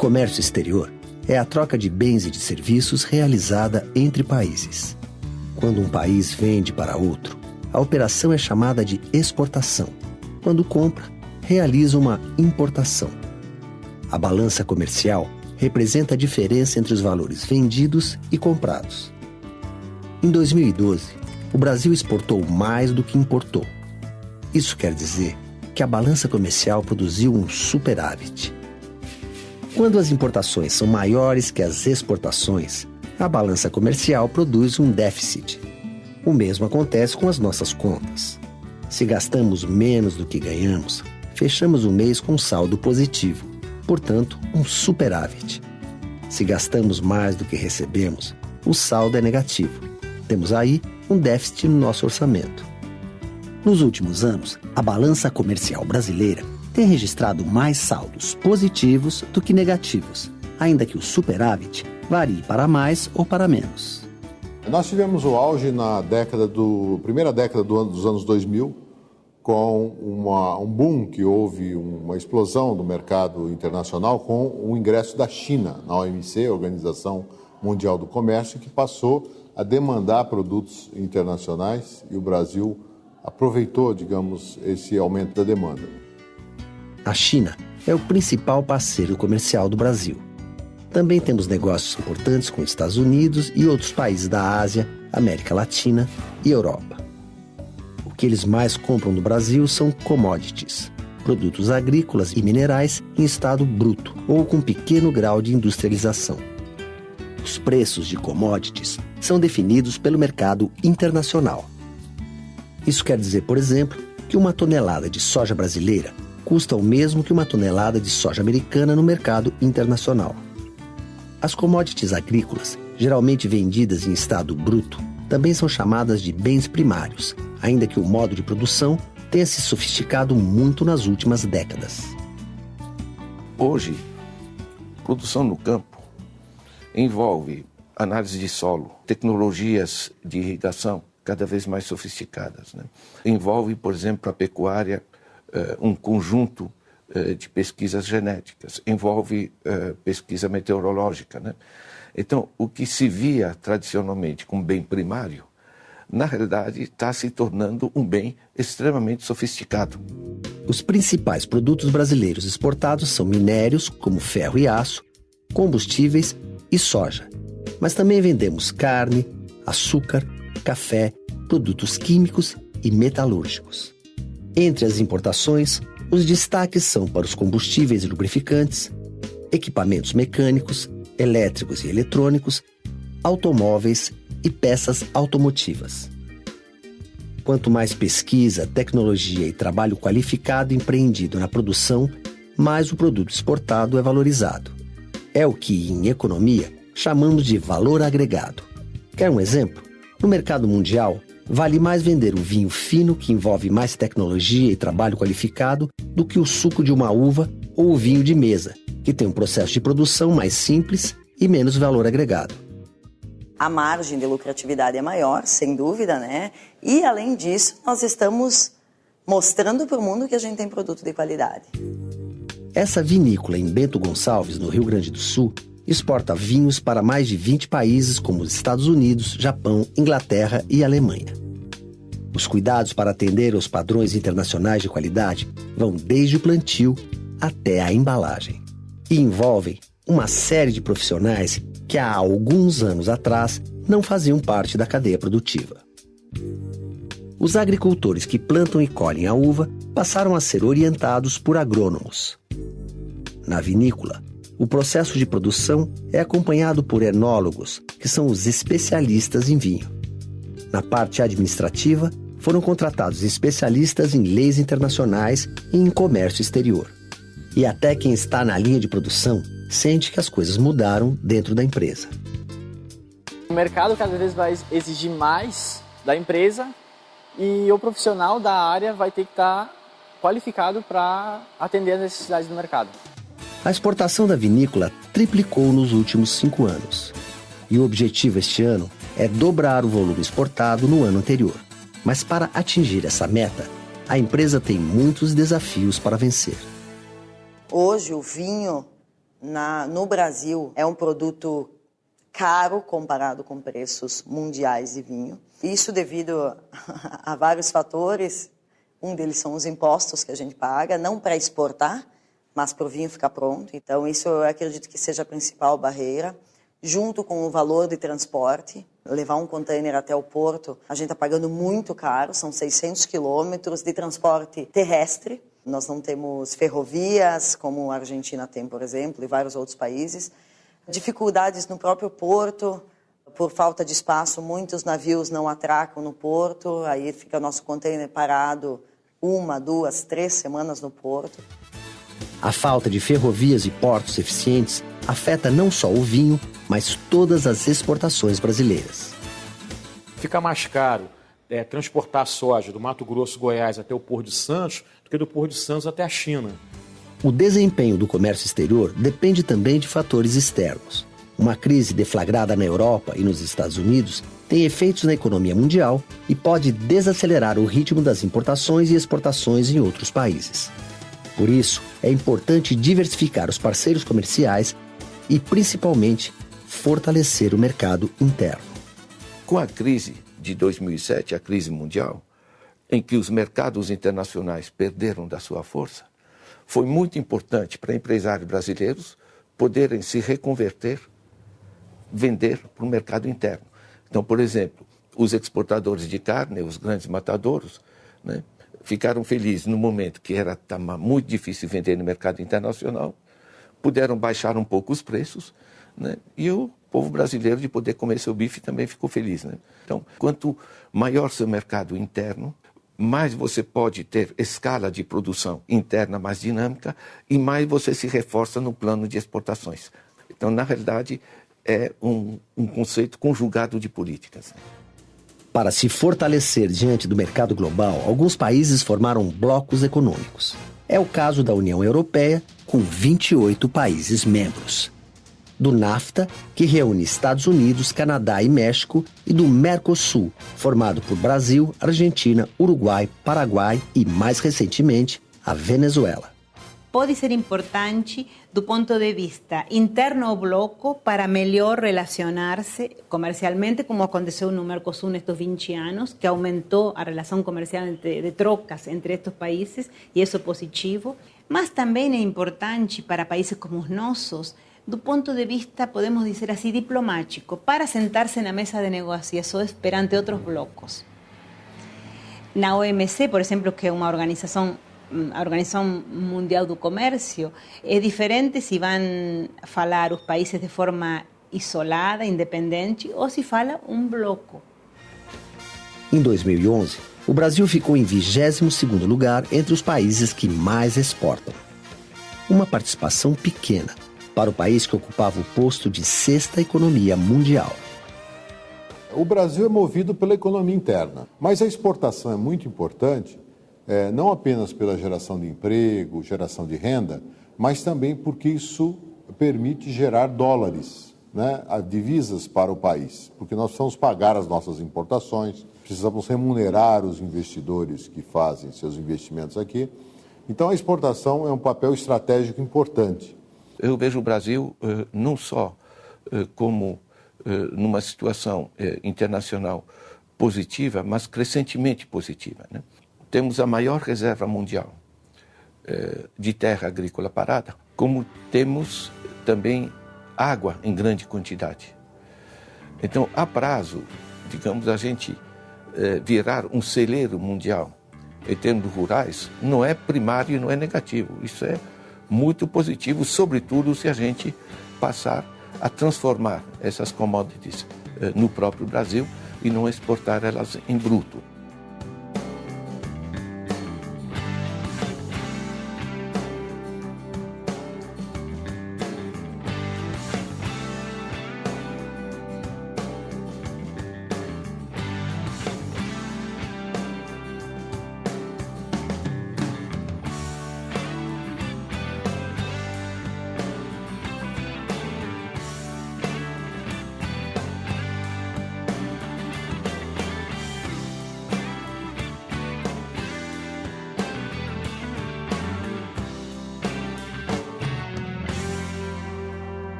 comércio exterior é a troca de bens e de serviços realizada entre países. Quando um país vende para outro, a operação é chamada de exportação. Quando compra, realiza uma importação. A balança comercial representa a diferença entre os valores vendidos e comprados. Em 2012, o Brasil exportou mais do que importou. Isso quer dizer que a balança comercial produziu um superávit. Quando as importações são maiores que as exportações, a balança comercial produz um déficit. O mesmo acontece com as nossas contas. Se gastamos menos do que ganhamos, fechamos o mês com saldo positivo, portanto, um superávit. Se gastamos mais do que recebemos, o saldo é negativo. Temos aí um déficit no nosso orçamento. Nos últimos anos, a balança comercial brasileira tem registrado mais saldos positivos do que negativos, ainda que o superávit varie para mais ou para menos. Nós tivemos o auge na primeira década dos anos 2000, com um boom que houve, uma explosão do mercado internacional com o ingresso da China na OMC, Organização Mundial do Comércio, que passou a demandar produtos internacionais e o Brasil aproveitou, digamos, esse aumento da demanda. A China é o principal parceiro comercial do Brasil. Também temos negócios importantes com os Estados Unidos e outros países da Ásia, América Latina e Europa. O que eles mais compram no Brasil são commodities, produtos agrícolas e minerais em estado bruto ou com pequeno grau de industrialização. Os preços de commodities são definidos pelo mercado internacional. Isso quer dizer, por exemplo, que uma tonelada de soja brasileira custa o mesmo que uma tonelada de soja americana no mercado internacional. As commodities agrícolas, geralmente vendidas em estado bruto, também são chamadas de bens primários, ainda que o modo de produção tenha se sofisticado muito nas últimas décadas. Hoje, produção no campo envolve análise de solo, tecnologias de irrigação cada vez mais sofisticadas, né? Envolve, por exemplo, a pecuária, um conjunto de pesquisas genéticas, envolve pesquisa meteorológica, né? Então, o que se via tradicionalmente como bem primário, na realidade está se tornando um bem extremamente sofisticado. Os principais produtos brasileiros exportados são minérios, como ferro e aço, combustíveis e soja. Mas também vendemos carne, açúcar, café, produtos químicos e metalúrgicos. Entre as importações, os destaques são para os combustíveis e lubrificantes, equipamentos mecânicos, elétricos e eletrônicos, automóveis e peças automotivas. Quanto mais pesquisa, tecnologia e trabalho qualificado empreendido na produção, mais o produto exportado é valorizado. É o que, em economia, chamamos de valor agregado. Quer um exemplo? No mercado mundial, vale mais vender o vinho fino, que envolve mais tecnologia e trabalho qualificado, do que o suco de uma uva ou o vinho de mesa, que tem um processo de produção mais simples e menos valor agregado. A margem de lucratividade é maior, sem dúvida, né? E, além disso, nós estamos mostrando para o mundo que a gente tem produto de qualidade. Essa vinícola em Bento Gonçalves, no Rio Grande do Sul, exporta vinhos para mais de 20 países como os Estados Unidos, Japão, Inglaterra e Alemanha. Os cuidados para atender aos padrões internacionais de qualidade vão desde o plantio até a embalagem. E envolvem uma série de profissionais que há alguns anos atrás não faziam parte da cadeia produtiva. Os agricultores que plantam e colhem a uva passaram a ser orientados por agrônomos. Na vinícola, o processo de produção é acompanhado por enólogos, que são os especialistas em vinho. Na parte administrativa, foram contratados especialistas em leis internacionais e em comércio exterior. E até quem está na linha de produção sente que as coisas mudaram dentro da empresa. O mercado cada vez vai exigir mais da empresa e o profissional da área vai ter que estar qualificado para atender as necessidades do mercado. A exportação da vinícola triplicou nos últimos 5 anos. E o objetivo este ano é dobrar o volume exportado no ano anterior. Mas para atingir essa meta, a empresa tem muitos desafios para vencer. Hoje o vinho no Brasil é um produto caro comparado com preços mundiais de vinho. Isso devido a vários fatores. Um deles são os impostos que a gente paga, não para exportar, mas para o vinho ficar pronto. Então, isso eu acredito que seja a principal barreira. Junto com o valor de transporte, levar um container até o porto, a gente está pagando muito caro, são 600 quilômetros de transporte terrestre. Nós não temos ferrovias, como a Argentina tem, por exemplo, e vários outros países. Dificuldades no próprio porto, por falta de espaço, muitos navios não atracam no porto, aí fica nosso container parado 1, 2, 3 semanas no porto. A falta de ferrovias e portos eficientes afeta não só o vinho, mas todas as exportações brasileiras. Fica mais caro transportar soja do Mato Grosso, Goiás até o Porto de Santos do que do Porto de Santos até a China. O desempenho do comércio exterior depende também de fatores externos. Uma crise deflagrada na Europa e nos Estados Unidos tem efeitos na economia mundial e pode desacelerar o ritmo das importações e exportações em outros países. Por isso, é importante diversificar os parceiros comerciais e, principalmente, fortalecer o mercado interno. Com a crise de 2007, a crise mundial, em que os mercados internacionais perderam da sua força, foi muito importante para empresários brasileiros poderem se reconverter, vender para o mercado interno. Então, por exemplo, os exportadores de carne, os grandes matadouros, né, ficaram felizes no momento que estava muito difícil vender no mercado internacional, puderam baixar um pouco os preços, né, e o povo brasileiro de poder comer seu bife também ficou feliz. Né? Então, quanto maior seu mercado interno, mais você pode ter escala de produção interna mais dinâmica e mais você se reforça no plano de exportações. Então, na realidade, é um conceito conjugado de políticas. Para se fortalecer diante do mercado global, alguns países formaram blocos econômicos. É o caso da União Europeia, com 28 países membros. Do NAFTA, que reúne Estados Unidos, Canadá e México, e do Mercosul, formado por Brasil, Argentina, Uruguai, Paraguai e, mais recentemente, a Venezuela. Pode ser importante do ponto de vista interno ao bloco para melhor relacionar-se comercialmente, como aconteceu no Mercosul nestes 20 anos, que aumentou a relação comercial de trocas entre estes países, e isso é positivo. Mas também é importante para países como os nossos, do ponto de vista, podemos dizer assim, diplomático, para sentar-se na mesa de negociações perante outros blocos. Na OMC, por exemplo, que é uma organização, a Organização Mundial do Comércio, é diferente se vão falar os países de forma isolada, independente, ou se fala um bloco. Em 2011, o Brasil ficou em 22º lugar entre os países que mais exportam. Uma participação pequena para o país que ocupava o posto de 6ª economia mundial. O Brasil é movido pela economia interna, mas a exportação é muito importante, não apenas pela geração de emprego, geração de renda, mas também porque isso permite gerar dólares, né, divisas para o país, porque nós precisamos pagar as nossas importações, precisamos remunerar os investidores que fazem seus investimentos aqui. Então a exportação é um papel estratégico importante. Eu vejo o Brasil não só como numa situação internacional positiva, mas crescentemente positiva, né? Temos a maior reserva mundial de terra agrícola parada, como temos também água em grande quantidade. Então, a prazo, digamos, a gente virar um celeiro mundial em termos rurais, não é primário e não é negativo. Isso é muito positivo, sobretudo se a gente passar a transformar essas commodities no próprio Brasil e não exportar elas em bruto.